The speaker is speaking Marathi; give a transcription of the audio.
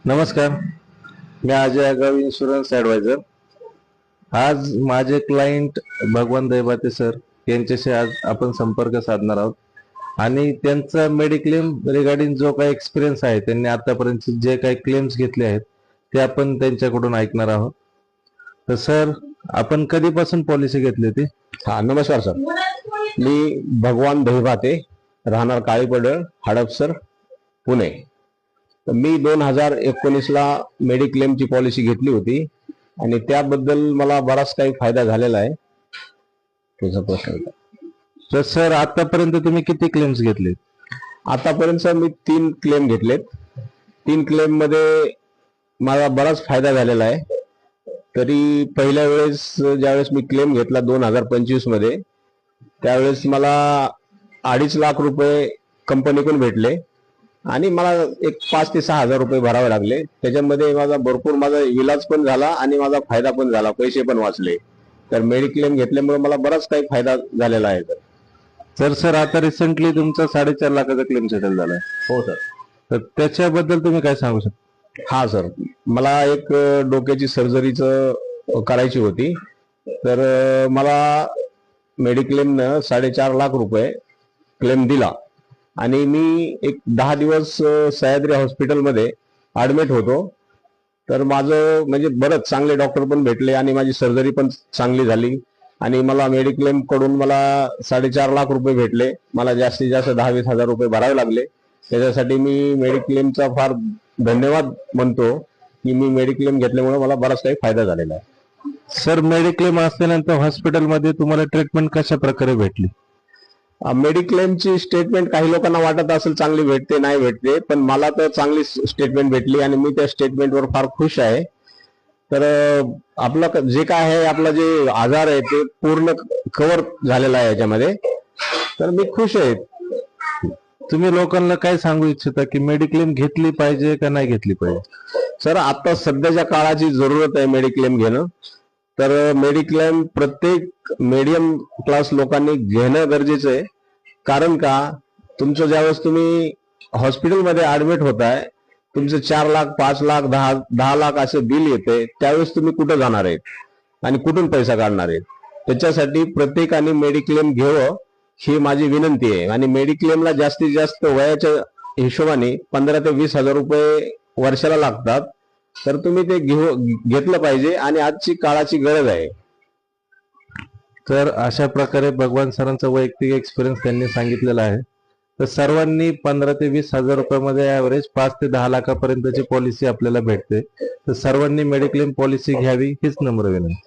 नमस्कार, मी अजय आगाव, इन्शुरन्स ॲडवायझर. आज माझे क्लायंट भगवान दैबाते सर यांच्याशी आज आपण संपर्क साधणार आहोत आणि त्यांचा मेडिक्लेम रिगार्डिंग जो काही एक्सपिरियन्स आहे, त्यांनी आतापर्यंत जे काही क्लेम्स घेतले आहेत ते आपण त्यांच्याकडून ऐकणार आहोत. तर सर, आपण कधीपासून पॉलिसी घेतली होती? नमस्कार सर. मी भगवान दहिबाते, राहणार काळीपडळ, हडपसर, पुणे. तर मी 2019ला मेडिक्लेमची पॉलिसी घेतली होती आणि त्याबद्दल मला बराच काही फायदा झालेला आहे. तुझा प्रश्न होता. तर सर, आतापर्यंत तुम्ही किती क्लेम्स घेतले? आतापर्यंत मी 3 क्लेम घेतलेत. 3 क्लेम मध्ये मला बराच फायदा झालेला आहे. तरी पहिल्या वेळेस ज्यावेळेस मी क्लेम घेतला 2025 मध्ये, त्यावेळेस मला 2.5 लाख रुपये कंपनीकडून भेटले आणि मला एक 5 ते 6 हजार रुपये भरावे लागले. त्याच्यामध्ये माझा इलाज पण झाला आणि माझा फायदा पण झाला, पैसे पण वाचले. तर मेडिक्लेम घेतल्यामुळे मला बराच काही फायदा झालेला आहे. सर, आता रिसेंटली तुमचा 4.5 लाखाचा क्लेम सेटल झालाय. हो सर. तर त्याच्याबद्दल तुम्ही काय सांगू शकता? हा सर, मला एक डोक्याची सर्जरीचं करायची होती. तर मला मेडिक्लेमनं 4.5 लाख रुपये क्लेम दिला आणि मी एक 10 दिवस सह्याद्री हॉस्पिटलमध्ये ऍडमिट होतो. तर माझं म्हणजे बरंच चांगले डॉक्टर पण भेटले आणि माझी सर्जरी पण चांगली झाली आणि मला मेडिक्लेम कडून मला 4.5 लाख रुपये भेटले. मला जास्तीत जास्त 10-20 हजार रुपये भरावे लागले. त्याच्यासाठी मी मेडिक्लेमचा फार धन्यवाद म्हणतो की मी मेडिक्लेम घेतल्यामुळे मला बराच काही फायदा झालेला आहे. सर, मेडिक्लेम असल्यानंतर हॉस्पिटलमध्ये तुम्हाला ट्रीटमेंट कशा प्रकारे भेटली? मेडिक्लेमची स्टेटमेंट काही लोकांना वाटत असेल चांगली भेटते, नाही भेटते, पण मला तर चांगली स्टेटमेंट भेटली आणि मी त्या स्टेटमेंटवर फार खुश आहे. तर आपलं जे काय आहे, आपला जे आजार आहे ते पूर्ण कव्हर झालेला आहे याच्यामध्ये. तर मी खुश आहे. तुम्ही लोकांना काय सांगू इच्छिता की मेडिक्लेम घेतली पाहिजे का नाही घेतली पाहिजे? सर, आता सध्याच्या काळाची जरूरत आहे मेडिक्लेम घेणं. तर मेडिक्लेम प्रत्येक मीडियम क्लास लोकांनी घेणं गरजेचं आहे. कारण का, तुमचं ज्यावेळेस तुम्ही हॉस्पिटलमध्ये ऍडमिट होताय, तुमचं 4 लाख, 5 लाख, 10 लाख असे बिल येते, त्यावेळेस तुम्ही कुठं जाणार आहेत आणि कुठून पैसा काढणार आहेत? त्याच्यासाठी प्रत्येकाने मेडिक्लेम घ्यावं ही माझी विनंती आहे. आणि मेडिक्लेमला जास्तीत जास्त वयाच्या हिशोबाने 15 ते 20 हजार रुपये वर्षाला लागतात. तर तुम्ही ते घेतलं पाहिजे आणि आजची काळाची गरज आहे. तर अशा प्रकारे भगवान सरांचा वैयक्तिक एक्सपिरियन्स त्यांनी सांगितलेला आहे. तर सर्वांनी 15 ते 20 हजार रुपयामध्ये ऍव्हरेज 5 ते 10 लाखापर्यंतची पॉलिसी आपल्याला भेटते. तर सर्वांनी मेडिक्लेम पॉलिसी घ्यावी हीच नम्र विनंती.